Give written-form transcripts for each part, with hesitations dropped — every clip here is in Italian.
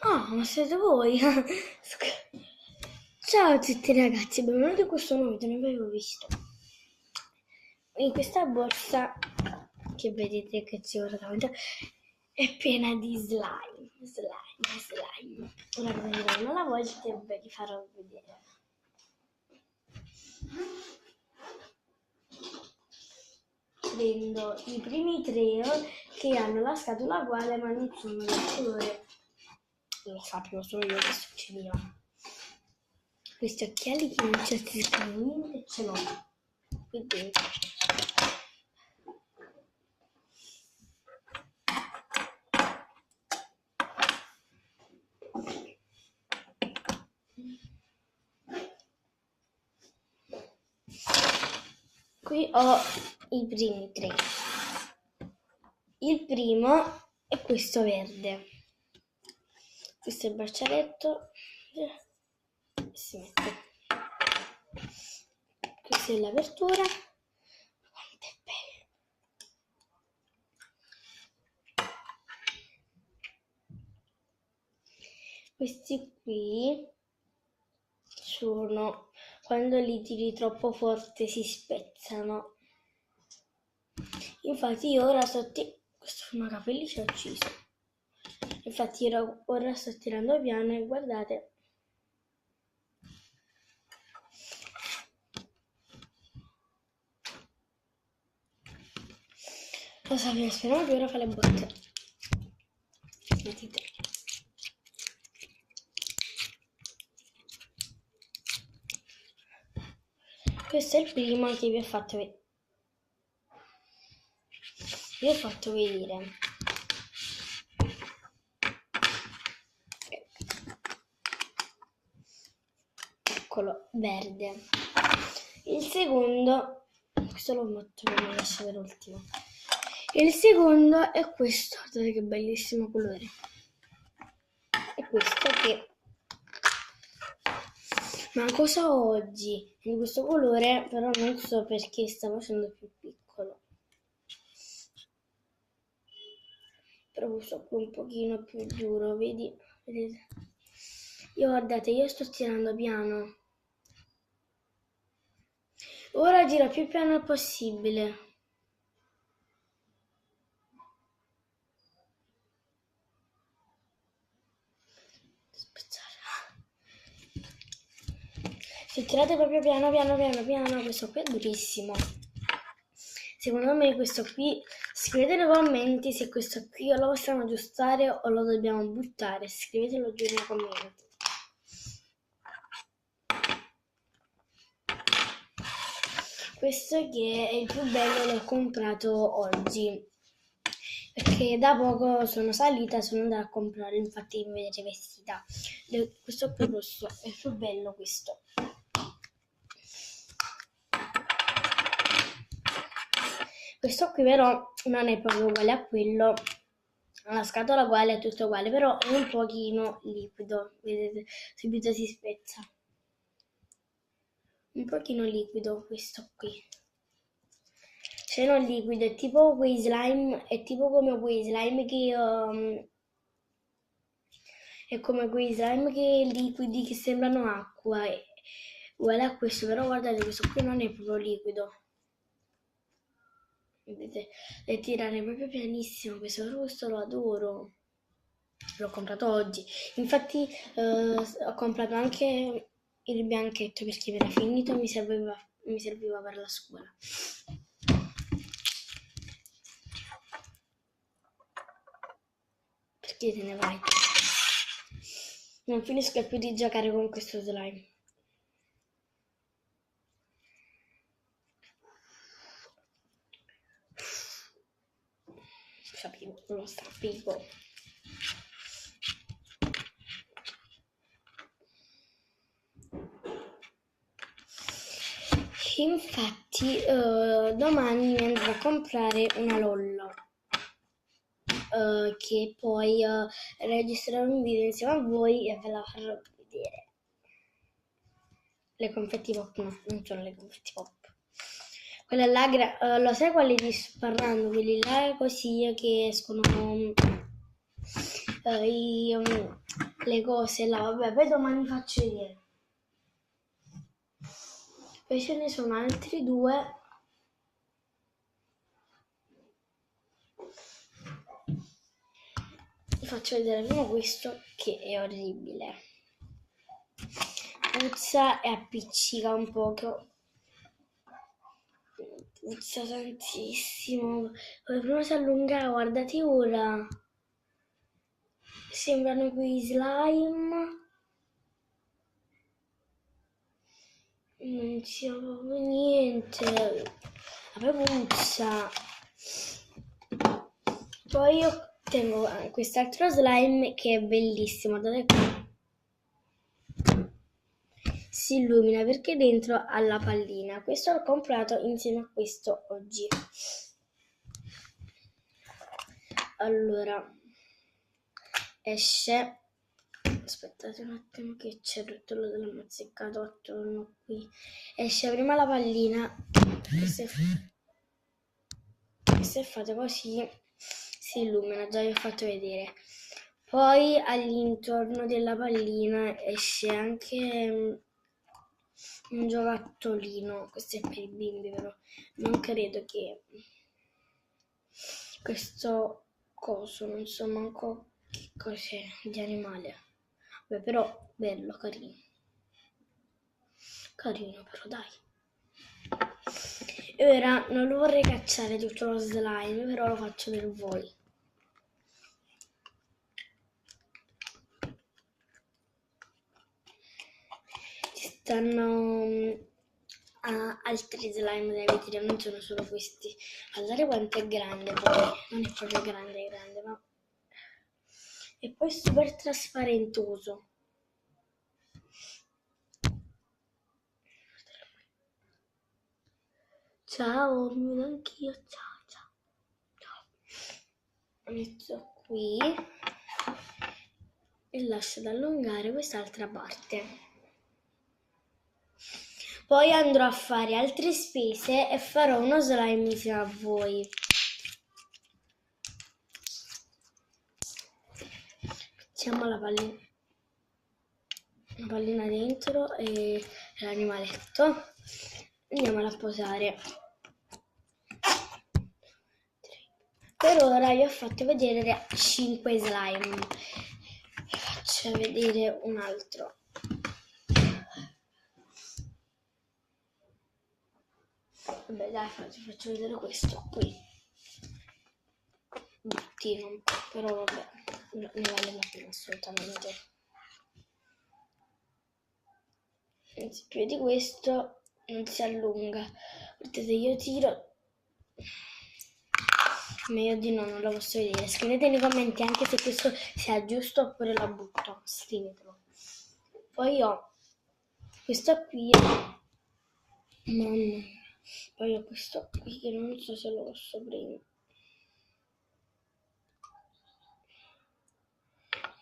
Ah, ma siete voi? Ciao a tutti ragazzi, benvenuti in questo nuovo video, non avevo visto. In questa borsa che vedete che c'è ora davanti è piena di slime. Ora prenderò una alla volta e ve li farò vedere. Prendo i primi tre che hanno la scatola uguale ma non sono del colore. Lo sapevo solo io che succedeva. Questi occhiali che non ci azzecano niente ce l'ho qui dentro. Qui ho i primi tre. Il primo è questo verde. Questo è il braccialetto. Si mette. Questa è l'apertura. Quanto è bello. Questi qui sono quando li tiri troppo forte si spezzano. Infatti io ora questo fumacafelli ci ho ucciso. Infatti ora sto tirando piano e guardate. Lo sapevo, speriamo che ora fa le botte. Sentite. Questo è il primo che vi ho fatto vedere. Vi ho fatto vedere. Eccolo, verde. Il secondo, questo l'ho fatto per mi lascio per ultimo. Il secondo è questo, guardate che bellissimo colore. È questo che ma cosa ho oggi in questo colore, però non so perché sta facendo più piccolo. Però questo qui un pochino più duro, vedi? Vedete? Guardate, io sto tirando piano. Ora tiro più piano possibile. Se tirate proprio piano, questo qui è durissimo. Secondo me questo qui, scrivete nei commenti se questo qui o lo possiamo aggiustare o lo dobbiamo buttare. Scrivetelo giù nei commenti. Questo che è il più bello l'ho comprato oggi. Perché da poco sono salita, sono andata a comprare, infatti mi vedete vestita. Questo qui rosso è il più bello questo. Questo qui però non è proprio uguale a quello, la scatola uguale, è tutto uguale, però è un pochino liquido, vedete, subito si spezza. Un pochino liquido questo qui. Se non liquido, è tipo quei slime, è tipo come quei slime che... è come quei slime che liquidi che sembrano acqua, uguale a questo, però guardate, questo qui non è proprio liquido. Vedete, le tirare proprio pianissimo, questo lo adoro. L'ho comprato oggi. Infatti ho comprato anche il bianchetto perché mi era finito, mi serviva per la scuola. Perché te ne vai? Non finisco più di giocare con questo slime. Sapevo, lo sapevo. Infatti domani mi andrò a comprare una Lollo che poi registrerò un video insieme a voi e ve la farò vedere. Le confetti pop no, non sono le confetti pop. Quella là, lo sai quali ti sto parlando? Quelli là così che escono le cose là, vabbè, poi domani faccio vedere. Poi ce ne sono altri due. Vi faccio vedere prima questo che è orribile. Puzza e appiccica un poco. Puzza tantissimo. Poi prima si allunga, guardate ora. Sembrano quei slime. Non c'è proprio niente. Vabbè, puzza. Poi io tengo quest'altro slime che è bellissimo. Guardate qui. Si illumina perché dentro ha la pallina. Questo l'ho comprato insieme a questo oggi. Allora, esce. Aspettate un attimo che c'è tutto lo della mazzicato attorno qui. Esce prima la pallina e se fate così si illumina, già vi ho fatto vedere. Poi all'intorno della pallina esce anche un giocattolino. Questo è per i bimbi, però non credo che questo coso, non so manco che cos'è di animale. Beh, però bello, carino. Carino però, dai. E ora non lo vorrei cacciare tutto lo slime, però lo faccio per voi. Ci stanno altri slime da vedere, non sono solo questi. Guardate quanto è grande poi, non è proprio grande, ma... E poi è super trasparentoso. Ciao, mi vedo anch'io, ciao. Inizio qui e lascio ad allungare quest'altra parte. Poi andrò a fare altre spese e farò uno slime insieme a voi. Mettiamo la pallina dentro e l'animaletto. Andiamola a posare. Per ora vi ho fatto vedere 5 slime. Vi faccio vedere un altro. Vabbè, dai, faccio vedere questo qui. Bruttino, però vabbè, ne vale la pena assolutamente. Anzi, più di questo non si allunga. Guardate, io tiro. Meglio di no, non lo posso vedere. Scrivete nei commenti anche se questo sia giusto oppure la butto. Scrivetelo. Poi ho questo qui. Mamma mia. Poi ho questo qui che non so se lo posso prendere.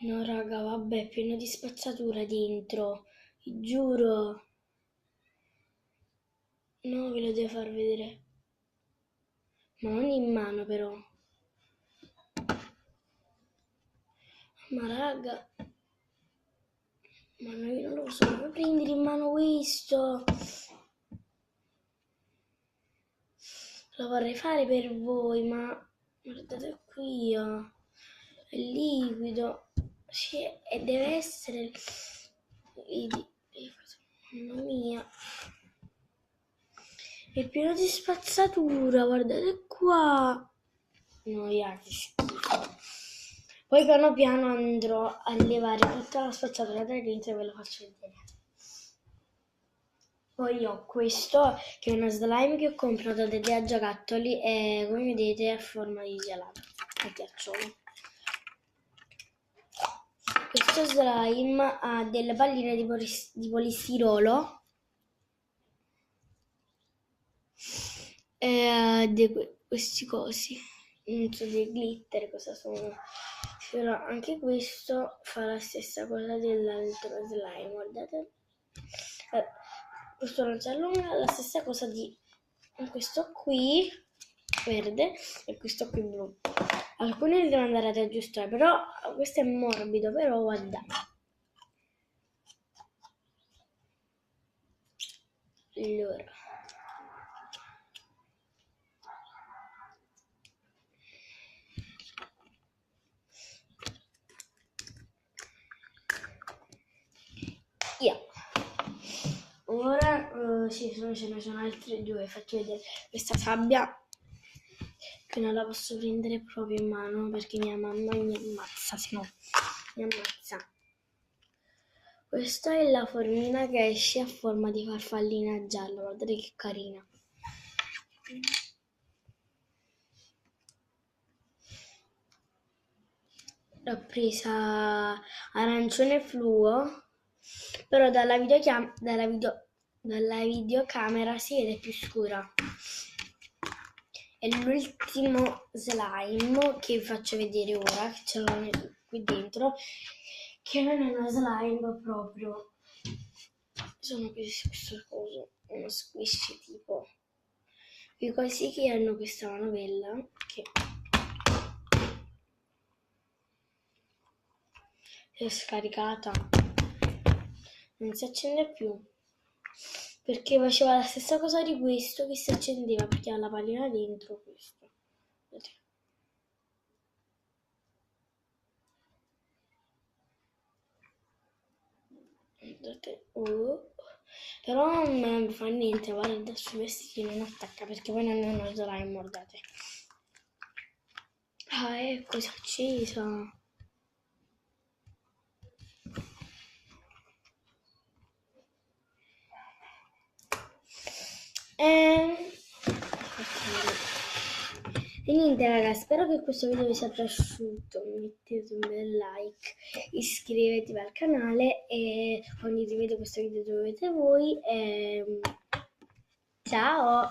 No raga, vabbè, pieno di spazzatura dentro. Vi giuro. No, ve lo devo far vedere. Ma non in mano però. Ma raga. Ma no, io non lo posso proprio prendere in mano questo. Lo vorrei fare per voi, ma guardate qui, oh. È liquido. Cioè, e deve essere... Mamma mia. È pieno di spazzatura, guardate qua. No, che schifo. Poi piano piano andrò a levare tutta la spazzatura da dentro e ve lo faccio vedere. Poi ho questo che è una slime che ho comprato da Dea Giocattoli e come vedete è a forma di gelato, a ghiacciolo. Questo slime ha delle palline di polistirolo e questi cosi, non so, dei glitter cosa sono, però anche questo fa la stessa cosa dell'altro slime, guardate. Questo non si allunga, la stessa cosa di questo qui. verde e questo qui blu. Alcuni li devo andare ad aggiustare, però questo è morbido, però guarda. Allora. Ora sì, ce ne sono altri due, faccio vedere questa sabbia che non la posso prendere proprio in mano perché mia mamma mi ammazza, se no mi ammazza. Questa è la formina che esce a forma di farfallina gialla, guardate che carina. L'ho presa arancione fluo, però dalla videocamera si vede più scura. È l'ultimo slime che vi faccio vedere ora, che ce l'ho qui dentro, che non è una slime proprio. Sono questo coso, uno squishy tipo. I cosi che hanno questa manovella che è scaricata, non si accende più, perché faceva la stessa cosa di questo che si accendeva perché ha la pallina dentro questo. Guardate. Però non fa niente, guarda sui vestiti non attacca perché poi non è una slime, guardate. Ah, ecco, si è accesa. E niente raga, spero che questo video vi sia piaciuto, mettete un bel like, iscrivetevi al canale e condividete questo video dove volete voi. Ciao!